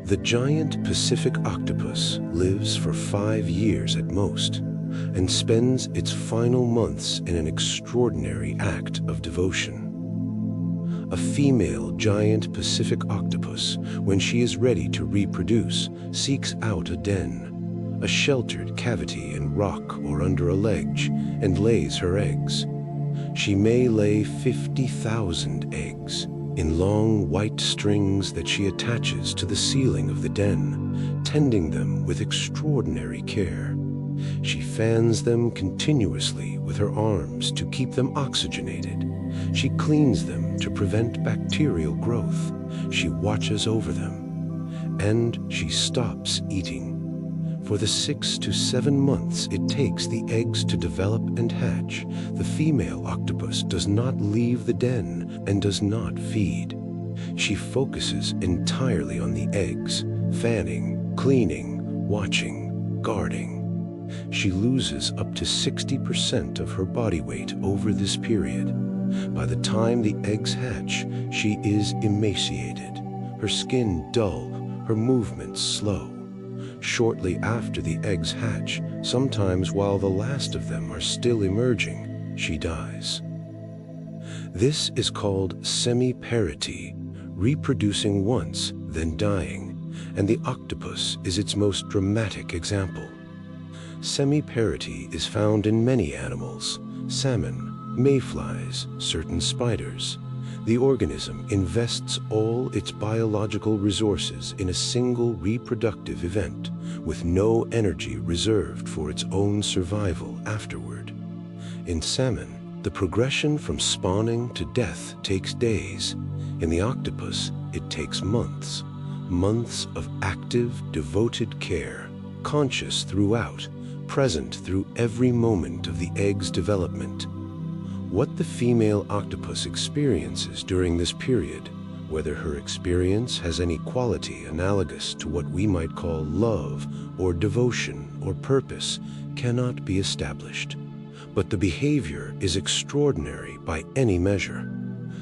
The giant Pacific octopus lives for 5 years at most and spends its final months in an extraordinary act of devotion. A female giant Pacific octopus, when she is ready to reproduce, seeks out a den, a sheltered cavity in rock or under a ledge, and lays her eggs. She may lay 50,000 eggs in long white strings that she attaches to the ceiling of the den, tending them with extraordinary care. She fans them continuously with her arms to keep them oxygenated. She cleans them to prevent bacterial growth. She watches over them. And she stops eating. For the 6 to 7 months it takes the eggs to develop and hatch, the female octopus does not leave the den and does not feed. She focuses entirely on the eggs, fanning, cleaning, watching, guarding. She loses up to 60% of her body weight over this period. By the time the eggs hatch, she is emaciated, her skin dull, her movements slow. Shortly after the eggs hatch, sometimes while the last of them are still emerging, she dies. This is called semelparity, reproducing once, then dying, and the octopus is its most dramatic example. Semelparity is found in many animals: salmon, mayflies, certain spiders. The organism invests all its biological resources in a single reproductive event, with no energy reserved for its own survival afterward. In salmon, the progression from spawning to death takes days. In the octopus, it takes months. Months of active, devoted care, conscious throughout, present through every moment of the egg's development. What the female octopus experiences during this period, whether her experience has any quality analogous to what we might call love or devotion or purpose, cannot be established. But the behavior is extraordinary by any measure.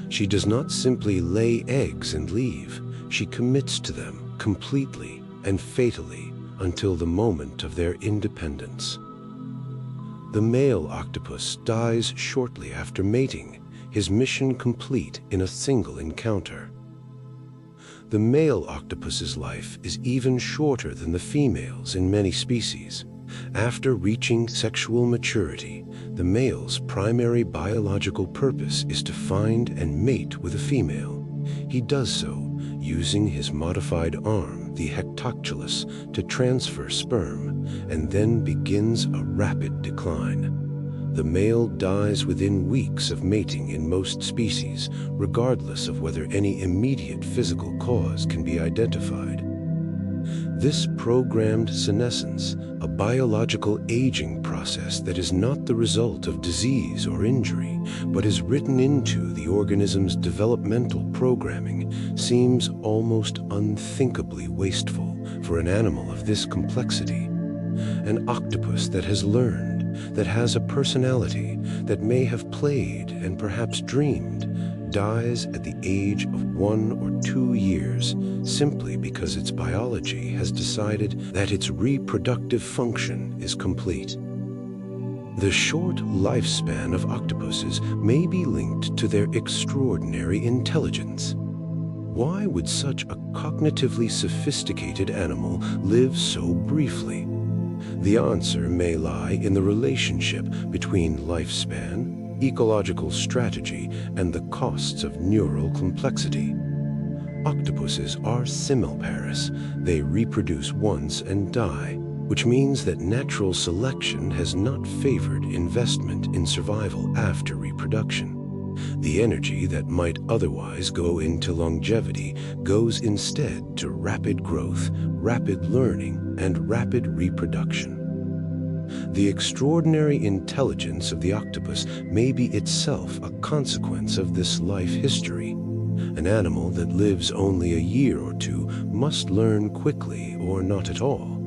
She does not simply lay eggs and leave. She commits to them completely and fatally until the moment of their independence. The male octopus dies shortly after mating, his mission complete in a single encounter. The male octopus's life is even shorter than the female's in many species. After reaching sexual maturity, the male's primary biological purpose is to find and mate with a female. He does so using his modified arm, the hatchling, to transfer sperm, and then begins a rapid decline. The male dies within weeks of mating in most species, regardless of whether any immediate physical cause can be identified. This programmed senescence, a biological aging process that is not the result of disease or injury, but is written into the organism's developmental programming, seems almost unthinkably wasteful for an animal of this complexity. An octopus that has learned, that has a personality, that may have played and perhaps dreamed, dies at the age of 1 or 2 years simply because its biology has decided that its reproductive function is complete. The short lifespan of octopuses may be linked to their extraordinary intelligence. Why would such a cognitively sophisticated animal live so briefly? The answer may lie in the relationship between lifespan, ecological strategy, and the costs of neural complexity. Octopuses are semelparous. They reproduce once and die, which means that natural selection has not favored investment in survival after reproduction. The energy that might otherwise go into longevity goes instead to rapid growth, rapid learning, and rapid reproduction. The extraordinary intelligence of the octopus may be itself a consequence of this life history. An animal that lives only a year or two must learn quickly or not at all.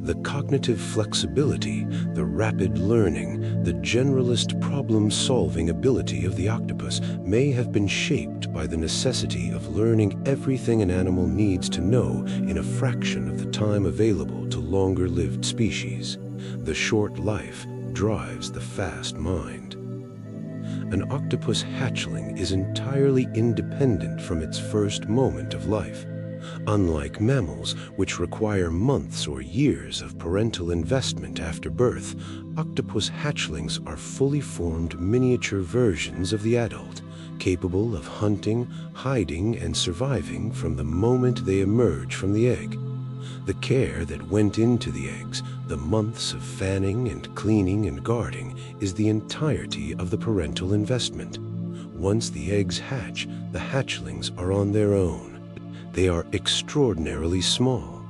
The cognitive flexibility, the rapid learning, the generalist problem-solving ability of the octopus may have been shaped by the necessity of learning everything an animal needs to know in a fraction of the time available to longer-lived species. The short life drives the fast mind. An octopus hatchling is entirely independent from its first moment of life. Unlike mammals, which require months or years of parental investment after birth, octopus hatchlings are fully formed miniature versions of the adult, capable of hunting, hiding, and surviving from the moment they emerge from the egg. The care that went into the eggs, the months of fanning and cleaning and guarding, is the entirety of the parental investment. Once the eggs hatch, the hatchlings are on their own. They are extraordinarily small.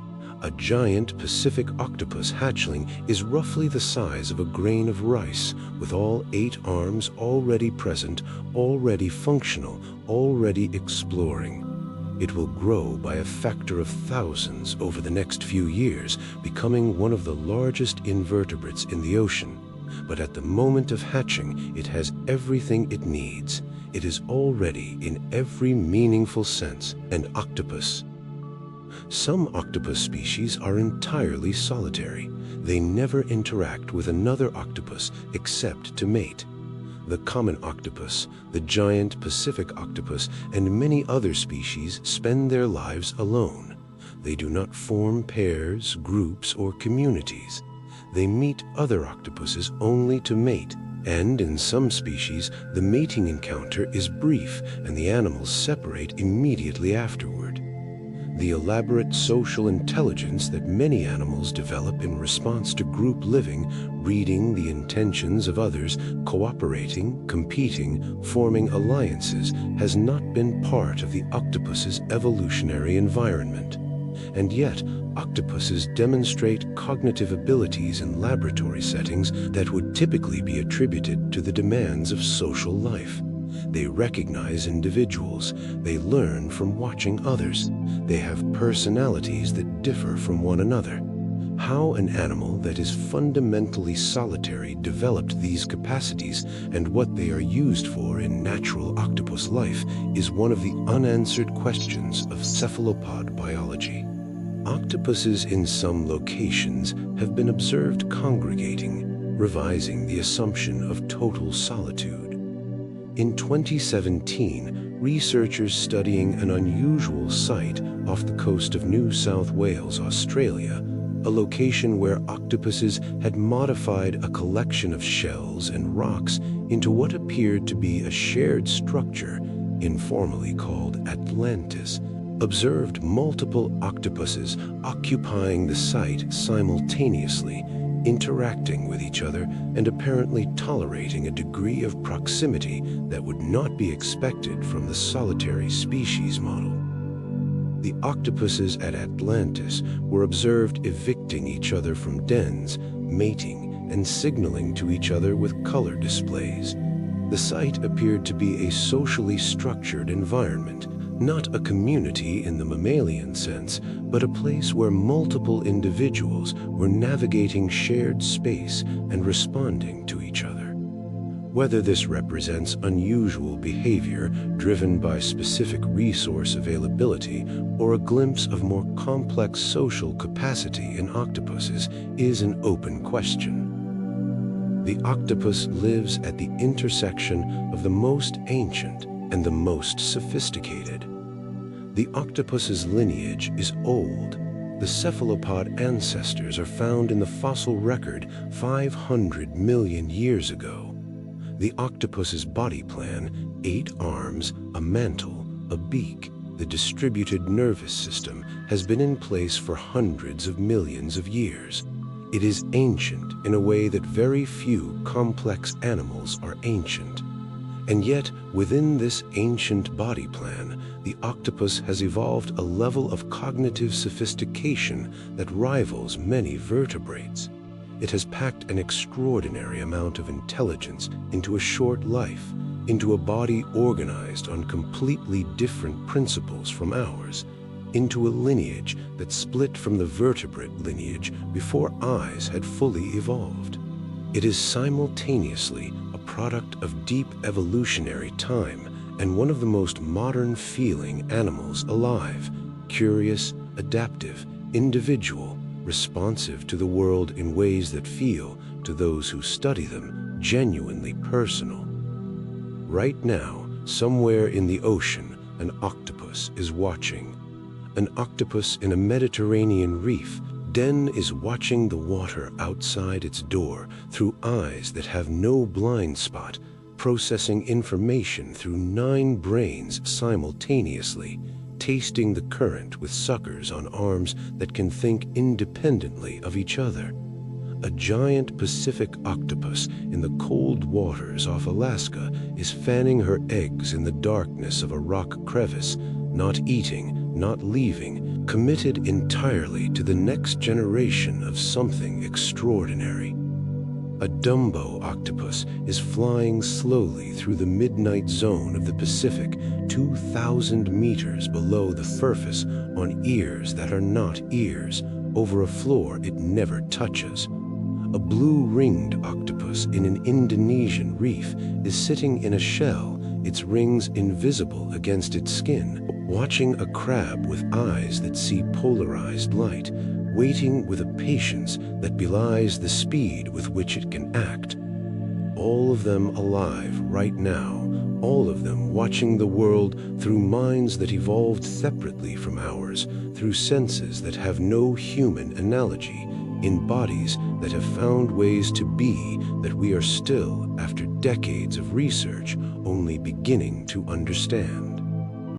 A giant Pacific octopus hatchling is roughly the size of a grain of rice, with all 8 arms already present, already functional, already exploring. It will grow by a factor of thousands over the next few years, becoming one of the largest invertebrates in the ocean. But at the moment of hatching, it has everything it needs. It is already, in every meaningful sense, an octopus. Some octopus species are entirely solitary. They never interact with another octopus except to mate. The common octopus, the giant Pacific octopus, and many other species spend their lives alone. They do not form pairs, groups, or communities. They meet other octopuses only to mate, and in some species, the mating encounter is brief and the animals separate immediately afterward. The elaborate social intelligence that many animals develop in response to group living, reading the intentions of others, cooperating, competing, forming alliances, has not been part of the octopus's evolutionary environment. And yet, octopuses demonstrate cognitive abilities in laboratory settings that would typically be attributed to the demands of social life. They recognize individuals. They learn from watching others. They have personalities that differ from one another. How an animal that is fundamentally solitary developed these capacities and what they are used for in natural octopus life is one of the unanswered questions of cephalopod biology. Octopuses in some locations have been observed congregating, revising the assumption of total solitude. In 2017, researchers studying an unusual site off the coast of New South Wales, Australia, a location where octopuses had modified a collection of shells and rocks into what appeared to be a shared structure, informally called Octlantis, observed multiple octopuses occupying the site simultaneously, interacting with each other and apparently tolerating a degree of proximity that would not be expected from the solitary species model. The octopuses at Octlantis were observed evicting each other from dens, mating, and signaling to each other with color displays. The site appeared to be a socially structured environment, not a community in the mammalian sense, but a place where multiple individuals were navigating shared space and responding to each other. Whether this represents unusual behavior driven by specific resource availability or a glimpse of more complex social capacity in octopuses is an open question. The octopus lives at the intersection of the most ancient and the most sophisticated. The octopus's lineage is old. The cephalopod ancestors are found in the fossil record 500 million years ago. The octopus's body plan, 8 arms, a mantle, a beak, the distributed nervous system, has been in place for hundreds of millions of years. It is ancient in a way that very few complex animals are ancient. And yet, within this ancient body plan, the octopus has evolved a level of cognitive sophistication that rivals many vertebrates. It has packed an extraordinary amount of intelligence into a short life, into a body organized on completely different principles from ours. into a lineage that split from the vertebrate lineage before eyes had fully evolved. It is simultaneously a product of deep evolutionary time and one of the most modern feeling animals alive, curious, adaptive, individual, responsive to the world in ways that feel, to those who study them, genuinely personal. Right now, somewhere in the ocean, an octopus is watching. An octopus in a Mediterranean reef den is watching the water outside its door through eyes that have no blind spot, processing information through 9 brains simultaneously, tasting the current with suckers on arms that can think independently of each other. A giant Pacific octopus in the cold waters off Alaska is fanning her eggs in the darkness of a rock crevice, not eating, not leaving, committed entirely to the next generation of something extraordinary. A dumbo octopus is flying slowly through the midnight zone of the Pacific, 2,000 meters below the surface on ears that are not ears, over a floor it never touches. A blue-ringed octopus in an Indonesian reef is sitting in a shell, its rings invisible against its skin, watching a crab with eyes that see polarized light, waiting with a patience that belies the speed with which it can act. All of them alive right now, all of them watching the world through minds that evolved separately from ours, through senses that have no human analogy, in bodies that have found ways to be that we are still, after decades of research, only beginning to understand.